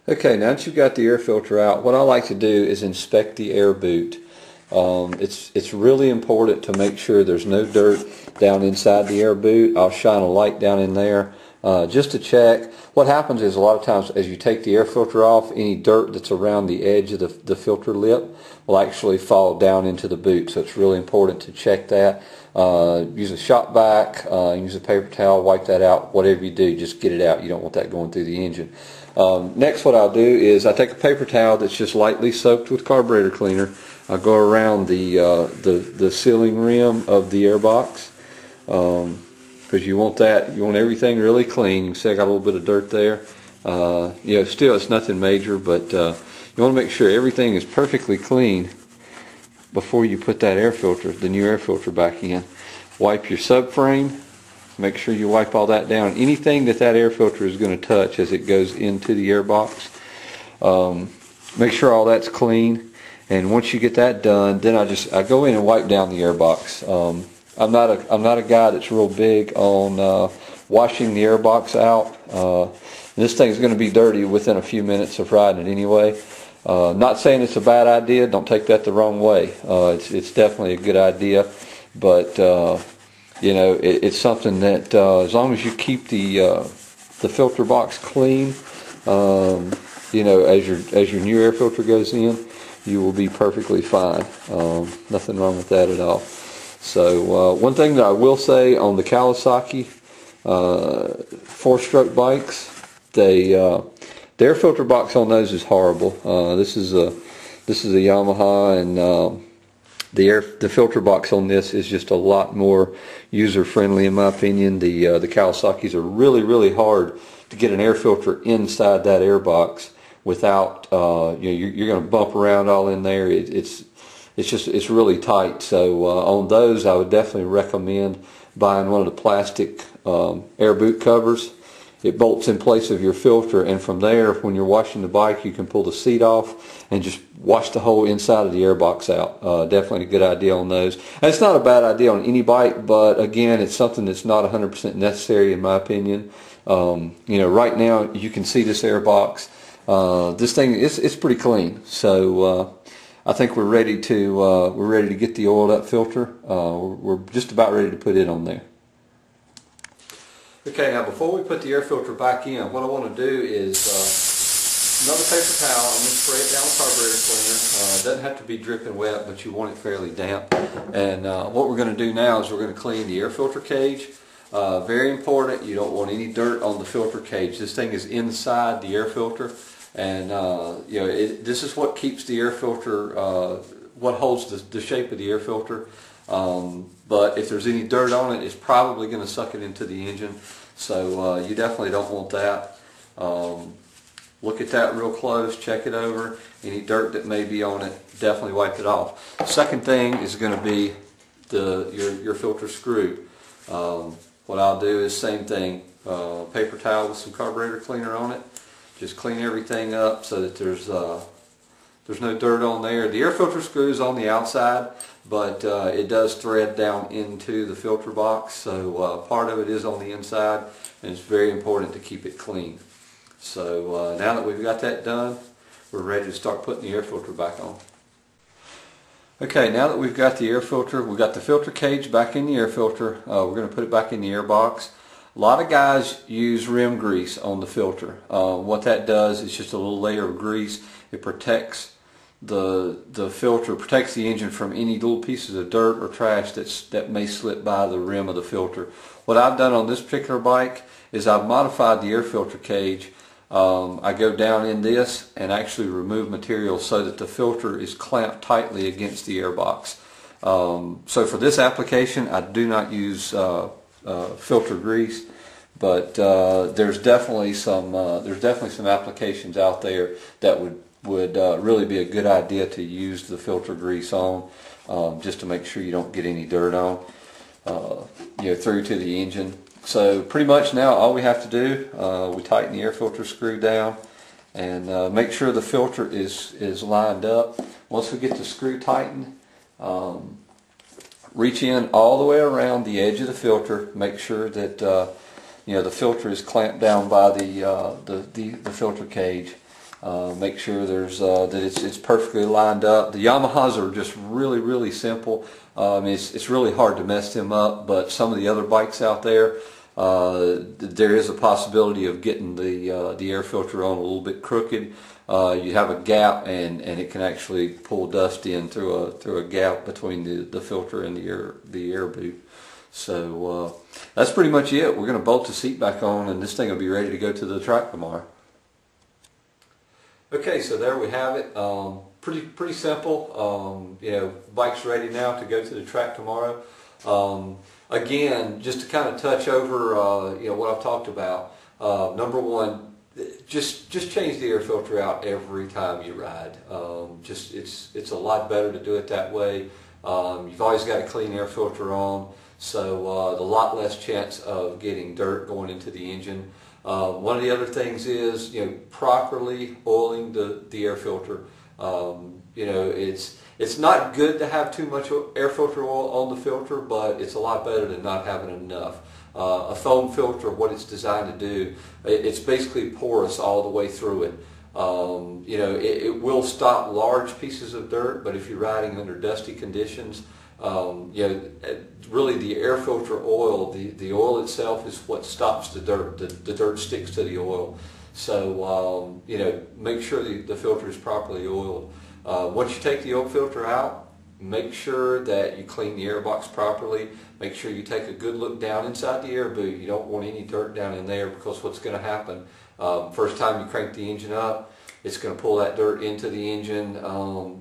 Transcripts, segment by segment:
Okay, now that you've got the air filter out, what I like to do is inspect the air boot. It's really important to make sure there's no dirt down inside the air boot. I'll shine a light down in there just to check. What happens is a lot of times as you take the air filter off, any dirt that's around the edge of the filter lip will actually fall down into the boot. So it's really important to check that. Use a shop vac, use a paper towel, wipe that out. Whatever you do, just get it out. You don't want that going through the engine. Next, what I'll do is I take a paper towel that's just lightly soaked with carburetor cleaner. I'll go around the sealing rim of the air box because you want everything really clean. You can see I got a little bit of dirt there. Still it's nothing major, but you want to make sure everything is perfectly clean before you put that air filter, the new air filter, back in. Wipe your subframe. Make sure you wipe all that down. Anything that air filter is going to touch as it goes into the air box, make sure all that's clean. And once you get that done, then I go in and wipe down the air box. I'm not a guy that's real big on washing the air box out. This thing's going to be dirty within a few minutes of riding it anyway. Not saying it's a bad idea. Don't take that the wrong way. It's definitely a good idea, but it's something that as long as you keep the filter box clean, as your new air filter goes in, you will be perfectly fine. Nothing wrong with that at all. So one thing that I will say on the Kawasaki 4-stroke bikes, the air filter box on those is horrible. This is a Yamaha, and the filter box on this is just a lot more user friendly in my opinion. The Kawasaki's are really hard to get an air filter inside that air box without you're going to bump around all in there. It's really tight. So on those I would definitely recommend buying one of the plastic air boot covers. It bolts in place of your filter, and from there, when you're washing the bike, you can pull the seat off and just wash the whole inside of the air box out. Definitely a good idea on those. And it's not a bad idea on any bike, but again, it's something that's not 100% necessary in my opinion. Right now you can see this air box. This thing it's pretty clean. So I think we're ready to get the oiled up filter. We're just about ready to put it on there. Okay, now before we put the air filter back in, what I want to do is another paper towel. I'm going to spray it down with carburetor cleaner. It doesn't have to be dripping wet, but you want it fairly damp. And what we're going to do now is we're going to clean the air filter cage. Very important, you don't want any dirt on the filter cage. This thing is inside the air filter, and this is what keeps the air filter, what holds the shape of the air filter. But if there's any dirt on it, it's probably going to suck it into the engine. So you definitely don't want that. Look at that real close, check it over. Any dirt that may be on it, definitely wipe it off. Second thing is going to be your filter screw. What I'll do is same thing, paper towel with some carburetor cleaner on it. Just clean everything up so that there's no dirt on there. The air filter screw is on the outside, but it does thread down into the filter box, so part of it is on the inside, and it's very important to keep it clean. So now that we've got that done, we're ready to start putting the air filter back on. Okay, now that we've got the air filter, we've got the filter cage back in the air filter, we're going to put it back in the air box. A lot of guys use rim grease on the filter. What that does is just a little layer of grease. It protects the filter, protects the engine from any little pieces of dirt or trash that may slip by the rim of the filter. What I've done on this particular bike is I've modified the air filter cage. I go down in this and actually remove material so that the filter is clamped tightly against the air box. So for this application I do not use filter grease, but there's definitely some applications out there that would really be a good idea to use the filter grease on, just to make sure you don't get any dirt on through to the engine. So pretty much now all we have to do, we tighten the air filter screw down and make sure the filter is lined up. Once we get the screw tightened, reach in all the way around the edge of the filter, make sure that the filter is clamped down by the filter cage. Make sure there's that it's perfectly lined up. The Yamahas are just really simple. It's really hard to mess them up, but some of the other bikes out there, there is a possibility of getting the air filter on a little bit crooked. You have a gap, and it can actually pull dust in through a gap between the filter and the air boot. So that's pretty much it. We're going to bolt the seat back on, and this thing will be ready to go to the track tomorrow. Okay, so there we have it. Pretty simple. You know, bike's ready now to go to the track tomorrow. Again, just to kind of touch over you know, what I've talked about. Number one, just change the air filter out every time you ride. It's a lot better to do it that way. You've always got a clean air filter on, so a lot less chance of getting dirt going into the engine. One of the other things is, you know, properly oiling the air filter. You know, it's not good to have too much air filter oil on the filter, but it's a lot better than not having enough. A foam filter, what it's designed to do, it's basically porous all the way through it. You know, it will stop large pieces of dirt, but if you're riding under dusty conditions, you know, really the air filter oil, the oil itself is what stops the dirt. The dirt sticks to the oil. So, you know, make sure the filter is properly oiled. Once you take the oil filter out, make sure that you clean the air box properly. Make sure you take a good look down inside the air boot. You don't want any dirt down in there, because what's going to happen, first time you crank the engine up, it's going to pull that dirt into the engine.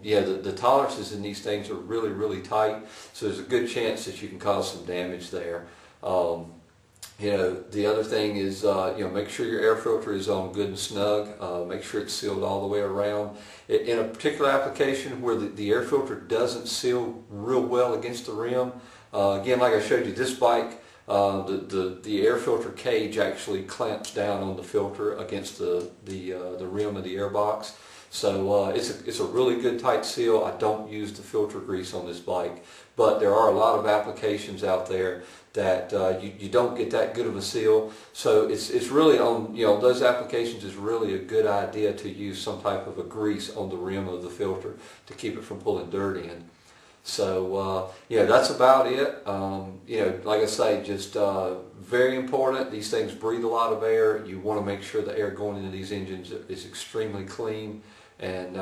Yeah, the tolerances in these things are really tight, so there's a good chance that you can cause some damage there. You know, the other thing is, you know, make sure your air filter is on good and snug. Make sure it's sealed all the way around. In a particular application where the air filter doesn't seal real well against the rim, again, like I showed you, this bike, the air filter cage actually clamps down on the filter against the rim of the air box. So it's a really good tight seal. I don't use the filter grease on this bike, but there are a lot of applications out there that you don't get that good of a seal. So it's really on, you know, those applications is really a good idea to use some type of a grease on the rim of the filter to keep it from pulling dirt in. So yeah, that's about it. You know, like I say, just very important. These things breathe a lot of air. You want to make sure the air going into these engines is extremely clean. And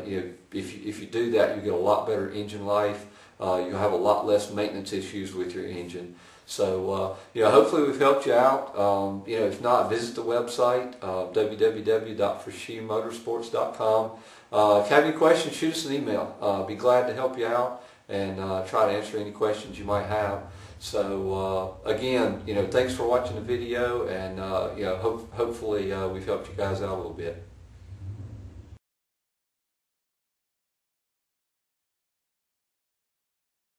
you know, if you do that, you get a lot better engine life. You'll have a lot less maintenance issues with your engine. So you know, hopefully we've helped you out. You know, if not, visit the website www.frashemotorsports.com. If you have any questions, shoot us an email. Be glad to help you out and try to answer any questions you might have. So again, you know, thanks for watching the video, and you know, hopefully we've helped you guys out a little bit.